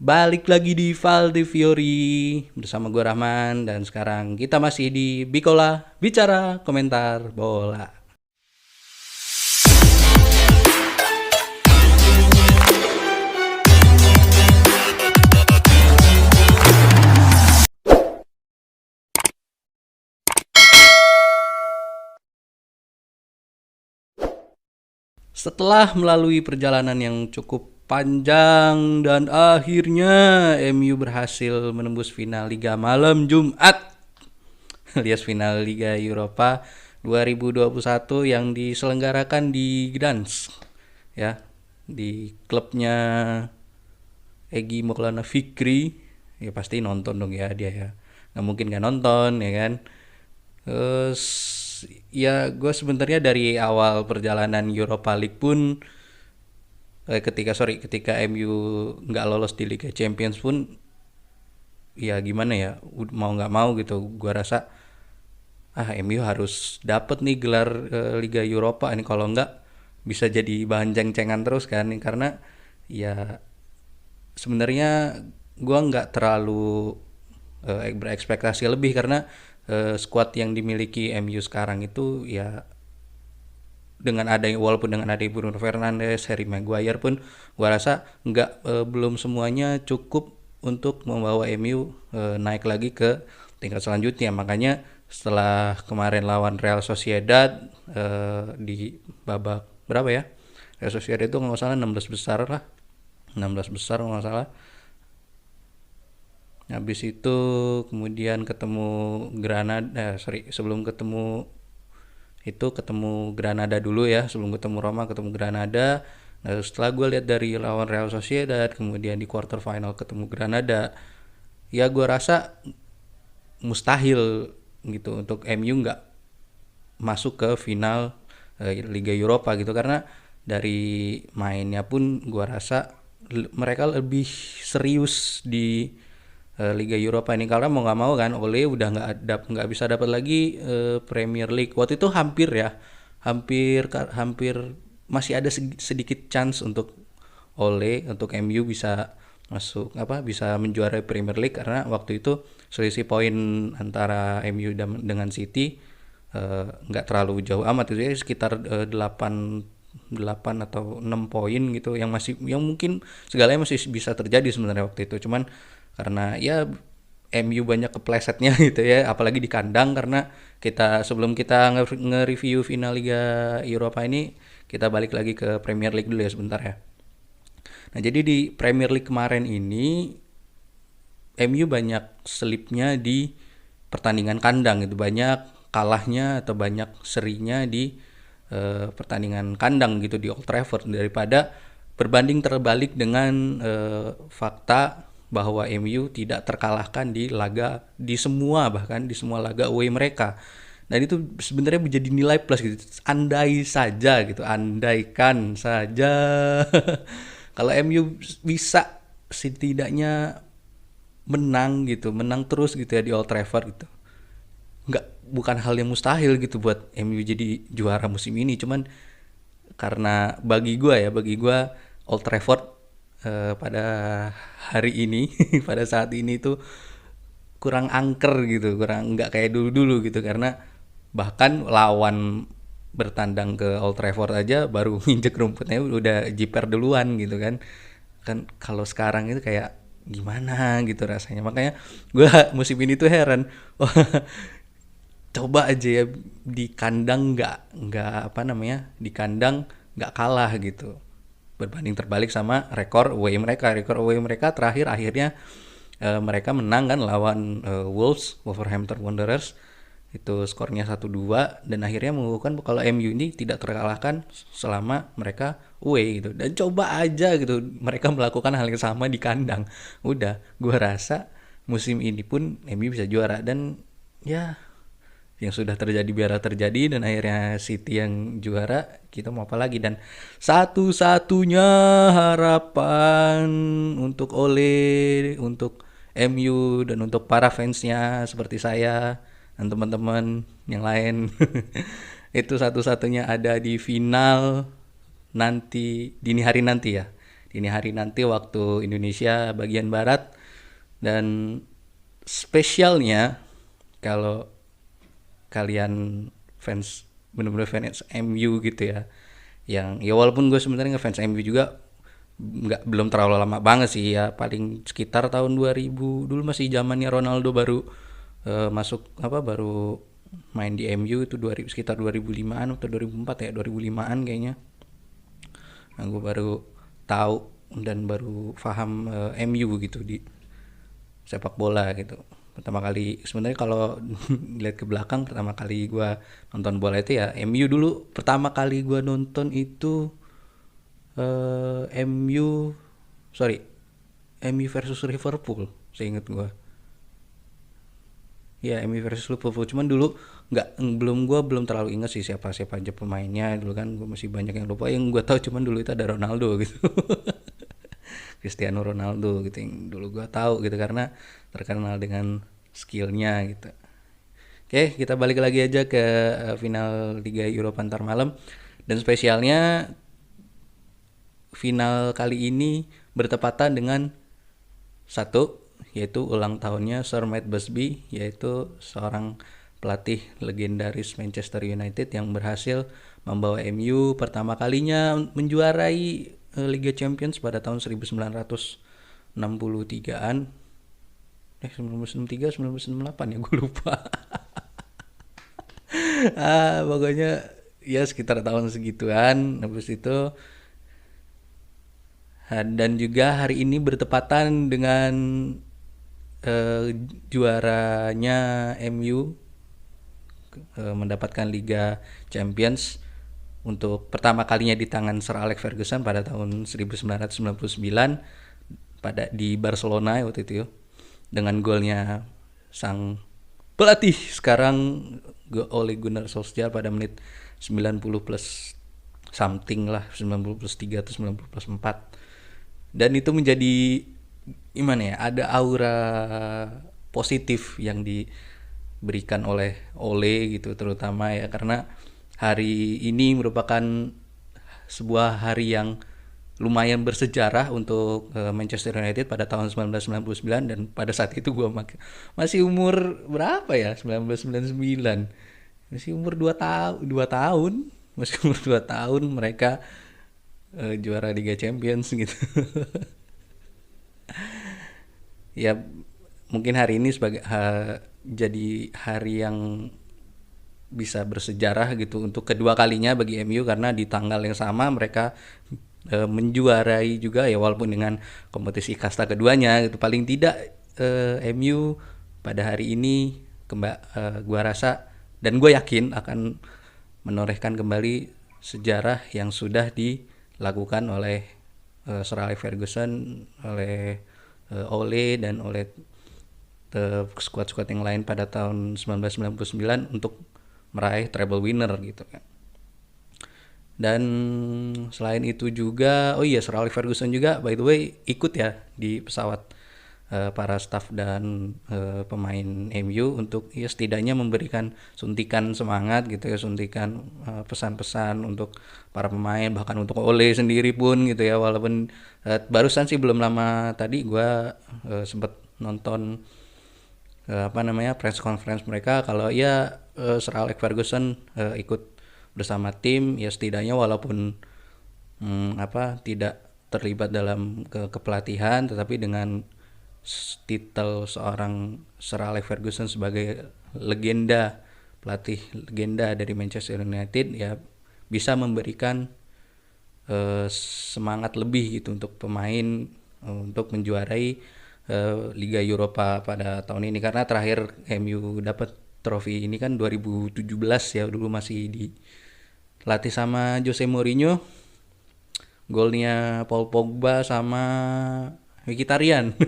Balik lagi di Valde Fiori bersama gue Rahman dan sekarang kita masih di Bikola Bicara Komentar Bola. Setelah melalui perjalanan yang cukup panjang dan akhirnya MU berhasil menembus final Liga malam Jumat alias final Liga Eropa 2021 yang diselenggarakan di Gdansk ya, di klubnya Egy Maulana Fikri. Ya pasti nonton dong ya dia ya, nggak mungkin nggak nonton ya kan. Terus ya gue sebenarnya dari awal perjalanan Europa League pun ketika MU nggak lolos di Liga Champions pun ya gimana ya, mau nggak mau gitu gue rasa MU harus dapet nih gelar Liga Eropa ini, kalau nggak bisa jadi bahan ceng-cengan terus kan, karena ya sebenarnya gue nggak terlalu berekspektasi lebih karena skuad yang dimiliki MU sekarang itu ya, walaupun dengan ada Bruno Fernandes, Harry Maguire pun gua rasa nggak belum semuanya cukup untuk membawa MU naik lagi ke tingkat selanjutnya. Makanya setelah kemarin lawan Real Sociedad di babak berapa ya, Real Sociedad itu nggak salah 16 besar lah, 16 besar nggak salah. Habis itu kemudian ketemu sebelum ketemu Granada dulu ya, sebelum ketemu Roma ketemu Granada. Nah setelah gue lihat dari lawan Real Sociedad kemudian di quarter final ketemu Granada, ya gue rasa mustahil gitu untuk MU nggak masuk ke final Liga Eropa gitu, karena dari mainnya pun gue rasa mereka lebih serius di Liga Eropa ini, karena mau nggak mau kan Ole udah nggak bisa dapat lagi Premier League. Waktu itu hampir hampir masih ada sedikit chance untuk Ole, untuk MU bisa masuk bisa menjuarai Premier League, karena waktu itu selisih poin antara MU dengan City nggak terlalu jauh amat, itu ya sekitar 8 atau 6 poin gitu, yang mungkin segalanya masih bisa terjadi sebenarnya waktu itu. Cuman karena ya MU banyak keplesetnya gitu ya, apalagi di kandang, karena sebelum kita nge-review final Liga Eropa ini, kita balik lagi ke Premier League dulu ya sebentar ya. Nah jadi di Premier League kemarin ini MU banyak selipnya di pertandingan kandang gitu, banyak kalahnya atau banyak serinya di pertandingan kandang gitu di Old Trafford, daripada berbanding terbalik dengan fakta bahwa MU tidak terkalahkan bahkan di semua laga away mereka. Dan itu sebenarnya menjadi nilai plus gitu. Andaikan saja kalau MU bisa setidaknya menang terus gitu ya di Old Trafford gitu. Bukan hal yang mustahil gitu buat MU jadi juara musim ini. Cuman karena bagi gue Old Trafford pada hari ini pada saat ini tuh kurang angker gitu, kurang nggak kayak dulu gitu, karena bahkan lawan bertandang ke Old Trafford aja baru nginjek rumputnya udah jiper duluan gitu kan kalau sekarang itu kayak gimana gitu rasanya. Makanya gue musim ini tuh heran, coba aja ya di kandang nggak di kandang nggak kalah gitu, berbanding terbalik sama rekor away mereka terakhir akhirnya mereka menang kan lawan Wolverhampton Wanderers, itu skornya 1-2, dan akhirnya mengukuhkan kalau MU ini tidak terkalahkan selama mereka away gitu. Dan coba aja gitu mereka melakukan hal yang sama di kandang, udah gue rasa musim ini pun MU bisa juara. Dan ya yang sudah terjadi biarlah terjadi, dan akhirnya City yang juara, kita mau apa lagi. Dan satu-satunya harapan untuk Ole, untuk MU, dan untuk para fansnya seperti saya dan teman-teman yang lain itu satu-satunya ada di final nanti, dini hari nanti ya, dini hari nanti waktu Indonesia bagian barat. Dan spesialnya kalau kalian fans, bener-bener fans MU gitu ya, yang ya walaupun gue sebenarnya ngefans MU juga belum terlalu lama banget sih ya, paling sekitar tahun 2000 dulu, masih zamannya Ronaldo baru masuk apa, baru main di MU itu sekitar 2005-an atau 2004 ya, 2005-an kayaknya. Nah, gue baru tahu dan baru paham MU gitu di sepak bola gitu. Pertama kali sebenarnya kalau lihat ke belakang, pertama kali gue nonton bola itu ya MU dulu. Pertama kali gue nonton itu MU, sorry, MU versus Liverpool, seingat gue. Ya, MU versus Liverpool. Cuman dulu belum terlalu ingat sih siapa siapa aja pemainnya dulu kan. Gue masih banyak yang lupa. Yang gue tahu cuman dulu itu ada Ronaldo gitu. Cristiano Ronaldo gitu yang dulu gue tahu gitu, karena terkenal dengan skillnya gitu. Oke, kita balik lagi aja ke final Liga Eropa antar malam. Dan spesialnya final kali ini bertepatan dengan satu, yaitu ulang tahunnya Sir Matt Busby, yaitu seorang pelatih legendaris Manchester United yang berhasil membawa MU pertama kalinya menjuarai Liga Champions pada tahun 1963-an. 1963, 1968 ya, gue lupa. Pokoknya ya sekitar tahun segituan. Habis itu dan juga hari ini bertepatan dengan juaranya MU mendapatkan Liga Champions untuk pertama kalinya di tangan Sir Alex Ferguson pada tahun 1999 di Barcelona waktu itu, dengan golnya sang pelatih sekarang Ole Gunnar Solskjaer pada menit 90 plus something lah, 90 plus 3 atau 90 plus 4. Dan itu menjadi gimana ya, ada aura positif yang diberikan oleh Ole gitu, terutama ya karena hari ini merupakan sebuah hari yang lumayan bersejarah untuk Manchester United pada tahun 1999. Dan pada saat itu gue masih umur berapa ya, 1999, masih umur 2 tahun, masih umur 2 tahun mereka juara Liga Champions gitu. Ya mungkin hari ini jadi hari yang bisa bersejarah gitu untuk kedua kalinya bagi MU, karena di tanggal yang sama mereka menjuarai juga ya, walaupun dengan kompetisi kasta keduanya gitu. Paling tidak MU pada hari ini gua rasa dan gue yakin akan menorehkan kembali sejarah yang sudah dilakukan oleh Sir Alex Ferguson, oleh Ole dan oleh skuad-skuad yang lain pada tahun 1999 untuk meraih treble winner gitu kan. Dan selain itu juga, oh iya, Sir Alex Ferguson juga by the way ikut ya di pesawat para staff dan pemain MU untuk ya setidaknya memberikan suntikan semangat gitu ya, suntikan pesan-pesan untuk para pemain, bahkan untuk Ole sendiri pun gitu ya. Walaupun barusan sih belum lama tadi gue sempat nonton press conference mereka, kalau ya Sir Alex Ferguson ikut bersama tim ya, setidaknya walaupun tidak terlibat dalam kepelatihan, tetapi dengan titel seorang Sir Alex Ferguson sebagai pelatih legenda dari Manchester United ya, bisa memberikan semangat lebih gitu untuk pemain untuk menjuarai Liga Eropa pada tahun ini. Karena terakhir MU dapat trofi ini kan 2017 ya, dulu masih dilatih sama Jose Mourinho. Golnya Paul Pogba sama Mkhitaryan.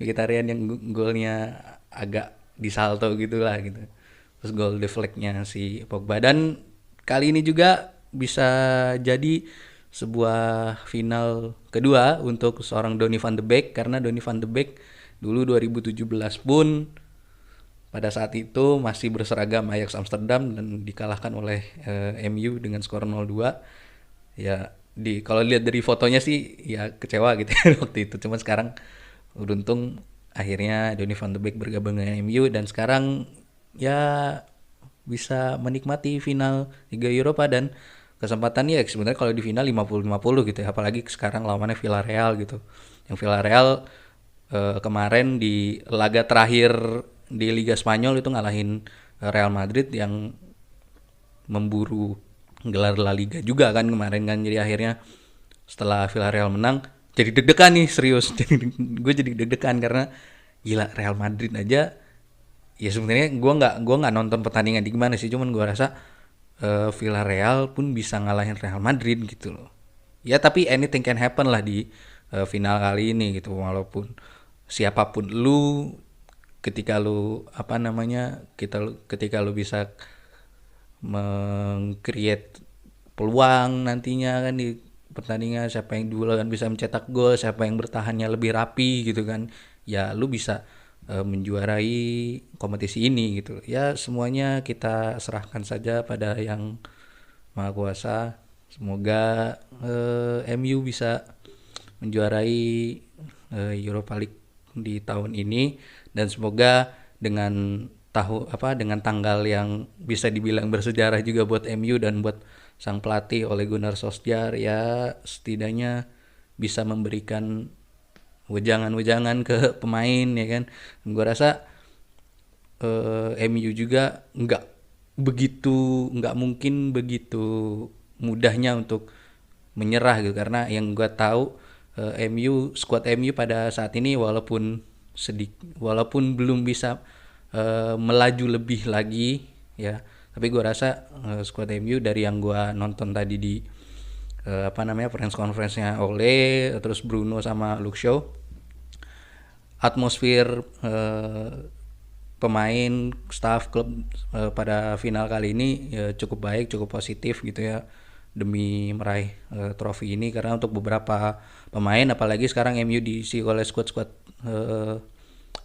Mkhitaryan yang golnya agak disalto gitulah gitu. Terus gol deflectnya si Pogba. Dan kali ini juga bisa jadi sebuah final kedua untuk seorang Donny van de Beek, karena Donny van de Beek dulu 2017 pun pada saat itu masih berseragam Ajax Amsterdam dan dikalahkan oleh MU dengan skor 0-2. Ya kalau lihat dari fotonya sih ya kecewa gitu ya waktu itu. Cuman sekarang beruntung akhirnya Donny van de Beek bergabung dengan MU dan sekarang ya bisa menikmati final Liga Eropa dan kesempatannya ya sebenarnya kalau di final 50-50 gitu ya, apalagi sekarang lawannya Villarreal gitu. Yang Villarreal kemarin di laga terakhir di Liga Spanyol itu ngalahin Real Madrid yang memburu gelar La Liga juga kan kemarin kan, jadi akhirnya setelah Villarreal menang jadi deg-degan nih serius. Jadi gue jadi deg-degan karena gila Real Madrid aja ya, sebenarnya gue nggak nonton pertandingan di gimana sih, cuman gue rasa Villarreal pun bisa ngalahin Real Madrid gitu loh ya. Tapi anything can happen lah di final kali ini gitu, walaupun siapapun lu, ketika lu apa namanya ketika lu bisa meng-create peluang nantinya kan di pertandingan, siapa yang duluan bisa mencetak gol, siapa yang bertahannya lebih rapi gitu kan, ya lu bisa menjuarai kompetisi ini gitu ya. Semuanya kita serahkan saja pada yang maha kuasa. Semoga MU bisa menjuarai Europa League di tahun ini, dan semoga dengan dengan tanggal yang bisa dibilang bersejarah juga buat MU dan buat sang pelatih Ole Gunnar Solskjaer, ya setidaknya bisa memberikan wejangan-wejangan ke pemain ya kan. Gue rasa MU juga nggak mungkin begitu mudahnya untuk menyerah gitu, karena yang gue tahu squad MU pada saat ini walaupun belum bisa melaju lebih lagi ya, tapi gue rasa squad MU dari yang gue nonton tadi di press conference-nya Ole, terus Bruno sama Luke Shaw, atmosfer pemain, staff klub pada final kali ini ya cukup baik, cukup positif gitu ya, demi meraih trofi ini. Karena untuk beberapa pemain, apalagi sekarang MU diisi oleh squad-squad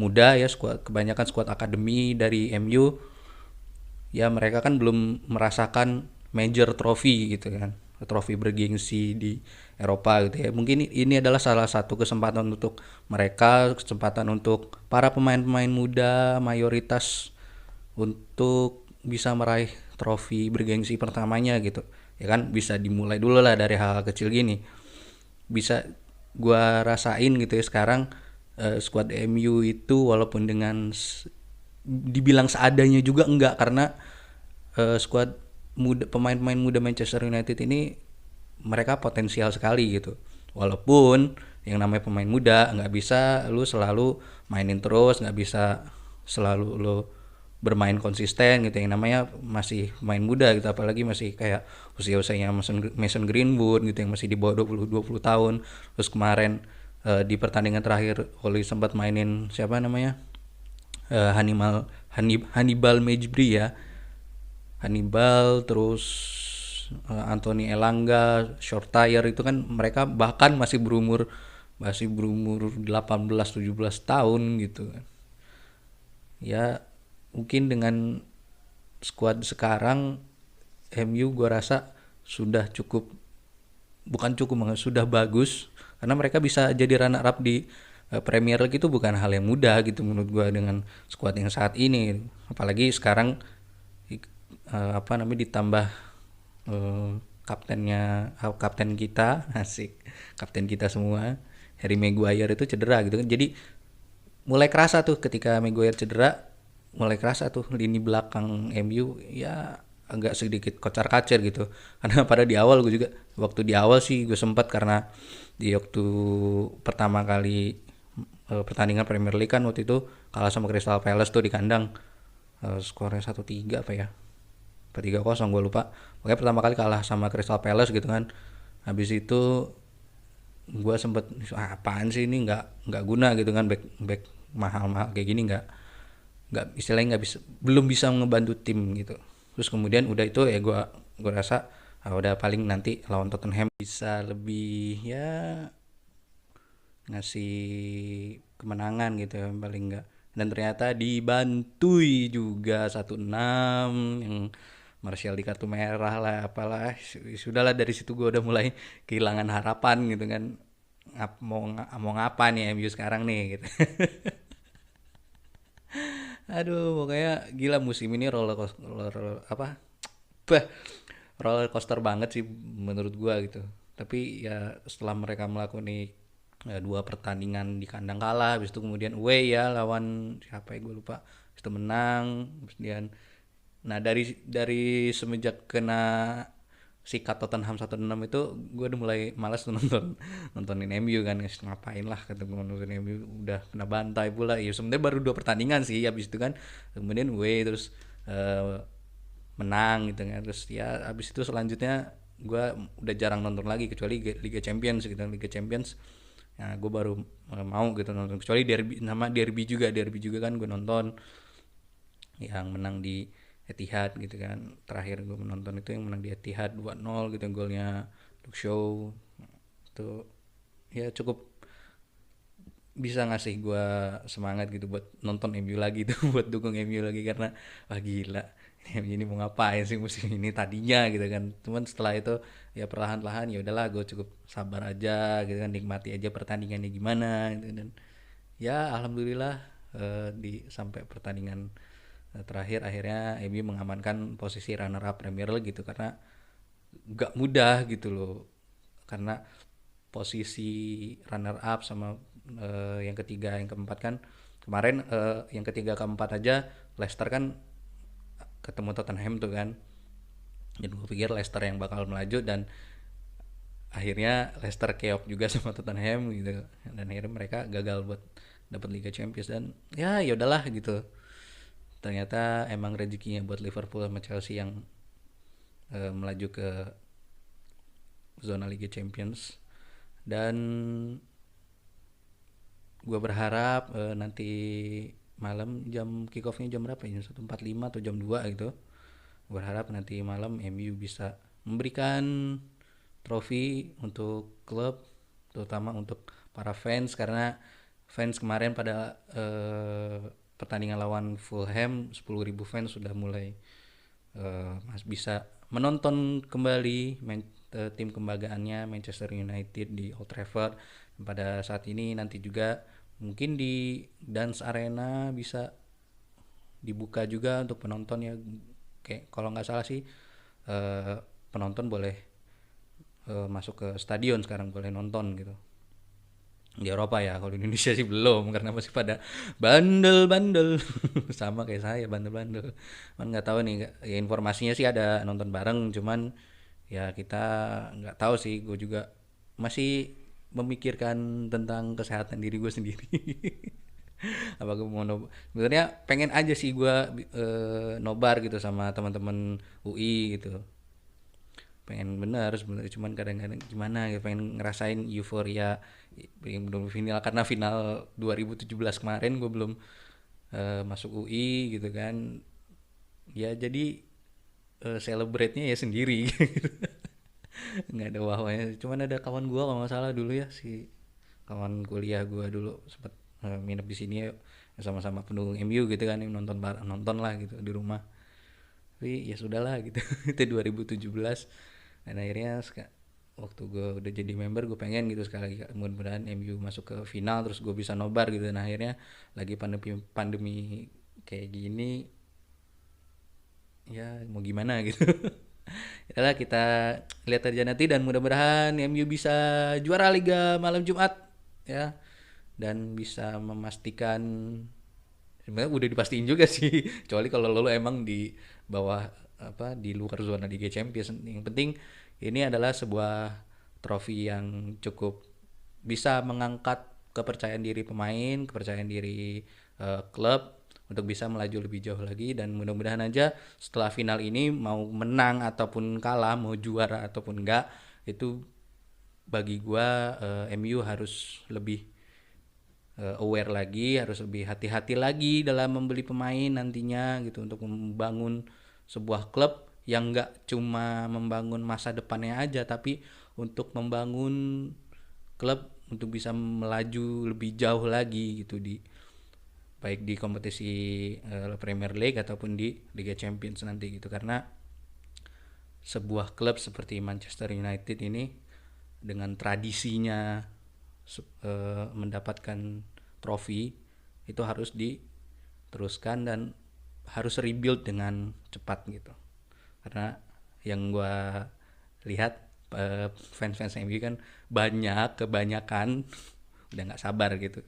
muda ya, kebanyakan squad akademi dari MU ya, mereka kan belum merasakan major trophy gitu kan, trofi bergengsi di Eropa gitu ya. Mungkin ini adalah salah satu kesempatan untuk mereka, kesempatan untuk para pemain-pemain muda mayoritas untuk bisa meraih trofi bergengsi pertamanya gitu ya kan. Bisa dimulai dulu lah dari hal kecil gini, bisa gua rasain gitu ya sekarang. Squad MU itu walaupun dengan dibilang seadanya juga enggak, karena squad muda, pemain-pemain muda Manchester United ini mereka potensial sekali gitu. Walaupun yang namanya pemain muda nggak bisa lu selalu mainin terus, nggak bisa selalu lu bermain konsisten gitu. Yang namanya masih main muda gitu, apalagi masih kayak usia-usianya Mason Greenwood gitu yang masih di bawah 20 tahun. Terus kemarin di pertandingan terakhir Oli sempat mainin siapa namanya, Hannibal Mejbri ya, Hannibal, terus Anthony Elanga, Shortire, itu kan mereka bahkan masih berumur 18-17 tahun gitu kan. Ya mungkin dengan squad sekarang MU gue rasa sudah cukup, bukan cukup, sudah bagus, karena mereka bisa jadi runner up di Premier League itu bukan hal yang mudah gitu menurut gue dengan squad yang saat ini. Apalagi sekarang ditambah kapten kita, asik, kapten kita semua, Harry Maguire itu cedera gitu kan. Jadi mulai kerasa tuh ketika Maguire cedera, mulai kerasa tuh lini belakang MU ya agak sedikit kocar-kacir gitu. Karena pada di awal gue juga, waktu di awal sih gue sempat, karena di waktu pertama kali pertandingan Premier League kan waktu itu kalah sama Crystal Palace tuh di kandang, skornya 1-3 apa ya, 3-0 gue lupa. Pokoknya pertama kali kalah sama Crystal Palace gitu kan. Habis itu gue sempet apaan sih ini, nggak guna gitu kan, back mahal-mahal kayak gini, nggak istilahnya nggak bisa, belum bisa ngebantu tim gitu. Terus kemudian udah itu ya gue rasa udah paling nanti lawan Tottenham bisa lebih ya ngasih kemenangan gitu ya paling enggak. Dan ternyata dibantui juga 1-6, yang Martial di kartu merah lah apalah, sudahlah dari situ gue udah mulai kehilangan harapan gitu kan. Mau ngapa nih MU sekarang nih gitu. Aduh, pokoknya gila musim ini apa? Bah, roller coaster banget sih menurut gua gitu. Tapi ya setelah mereka melakukan dua pertandingan di kandang kalah, habis itu kemudian away ya lawan siapa ya gue lupa, habis itu menang, kemudian nah dari semenjak kena sikat Tottenham 1-6 itu gue udah mulai malas tuh nontonin MU kan, ngapain lah kata gue nonton MU udah kena bantai pula ya, sebenarnya baru dua pertandingan sih habis itu kan, kemudian away terus menang gitu kan, terus ya abis itu selanjutnya gue udah jarang nonton lagi kecuali Liga Champions gitu, Liga Champions ya gue baru mau gitu nonton, kecuali derby juga kan gue nonton yang menang di Etihad gitu kan, terakhir gue menonton itu yang menang di Etihad 2-0 gitu, golnya Luke Shaw itu ya cukup bisa ngasih gue semangat gitu buat nonton MU lagi tuh buat dukung MU lagi, karena wah gila ini mau ngapain sih musim ini tadinya gitu kan, cuman setelah itu ya perlahan-lahan ya udahlah gue cukup sabar aja gitu kan, nikmati aja pertandingannya gimana gitu, dan ya alhamdulillah di sampai pertandingan terakhir akhirnya MU mengamankan posisi runner up Premier League gitu, karena gak mudah gitu loh, karena posisi runner up sama yang ketiga yang keempat kan kemarin, yang ketiga keempat aja Leicester kan ketemu Tottenham tuh kan, jadi gue pikir Leicester yang bakal melaju dan akhirnya Leicester keok juga sama Tottenham gitu, dan akhirnya mereka gagal buat dapat Liga Champions, dan ya yaudahlah gitu, ternyata emang rezekinya buat Liverpool sama Chelsea yang melaju ke zona Liga Champions. Dan gue berharap nanti malam jam kick offnya jam berapa ya, jam 1.45 atau jam 2 gitu, gue berharap nanti malam MU bisa memberikan trofi untuk klub, terutama untuk para fans, karena fans kemarin pada pertandingan lawan Fulham 10.000 fans sudah mulai bisa menonton kembali tim kebanggaannya Manchester United di Old Trafford. Pada saat ini nanti juga mungkin di Dance Arena bisa dibuka juga untuk penonton ya, kayak kalau nggak salah sih eh, penonton boleh masuk ke stadion sekarang, boleh nonton gitu di Eropa ya, kalau di Indonesia sih belum karena masih pada bandel-bandel sama kayak saya bandel-bandel, kan nggak tahu nih ya, informasinya sih ada nonton bareng, cuman ya kita nggak tahu sih, gue juga masih memikirkan tentang kesehatan diri gue sendiri. Apa gue mau sebenarnya pengen aja sih gue nobar gitu sama teman-teman UI gitu, pengen bener sebenarnya, cuman kadang-kadang gimana ya, pengen ngerasain euforia yang belum final, karena final 2017 kemarin gue belum masuk UI gitu kan ya, jadi celebrate-nya ya sendiri gitu. Nggak ada wah-wahnya, cuman ada kawan gue kalau nggak salah dulu ya, si kawan kuliah gue dulu sempat nginep di sini ya, sama-sama pendukung MU gitu kan, nonton nonton lah gitu di rumah, tapi ya sudahlah gitu. Itu 2017, dan akhirnya waktu gue udah jadi member gue pengen gitu sekali lagi mudah-mudahan MU masuk ke final terus gue bisa nobar gitu, dan akhirnya lagi pandemi kayak gini ya mau gimana gitu. Itulah kita lihat aja nanti, dan mudah-mudahan MU bisa juara Liga malam Jumat ya, dan bisa memastikan, sebenarnya udah dipastiin juga sih kecuali kalau lo emang di bawah apa di luar zona Liga Champions, yang penting ini adalah sebuah trofi yang cukup bisa mengangkat kepercayaan diri pemain, kepercayaan diri klub untuk bisa melaju lebih jauh lagi, dan mudah-mudahan aja setelah final ini mau menang ataupun kalah, mau juara ataupun enggak, itu bagi gua MU harus lebih aware lagi, harus lebih hati-hati lagi dalam membeli pemain nantinya gitu, untuk membangun sebuah klub yang nggak cuma membangun masa depannya aja, tapi untuk membangun klub untuk bisa melaju lebih jauh lagi gitu, di baik di kompetisi Premier League ataupun di Liga Champions nanti gitu, karena sebuah klub seperti Manchester United ini dengan tradisinya mendapatkan trofi itu harus diteruskan dan harus rebuild dengan cepat gitu. Karena yang gue lihat fans-fans MU kan kebanyakan udah nggak sabar gitu.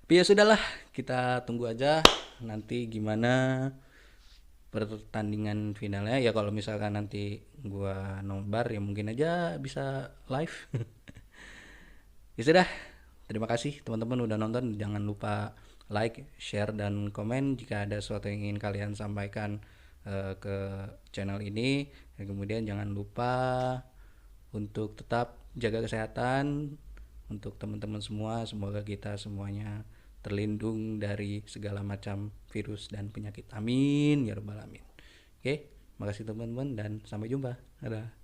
Tapi ya sudahlah, kita tunggu aja nanti gimana pertandingan finalnya. Ya kalau misalkan nanti gua nobar ya mungkin aja bisa live. Ya sudah, terima kasih teman-teman udah nonton. Jangan lupa like, share, dan komen jika ada sesuatu yang ingin kalian sampaikan ke channel ini. Dan kemudian jangan lupa untuk tetap jaga kesehatan untuk teman-teman semua. Semoga kita semuanya terlindung dari segala macam virus dan penyakit. Amin ya rabbal alamin. Oke, makasih teman-teman dan sampai jumpa. Dadah.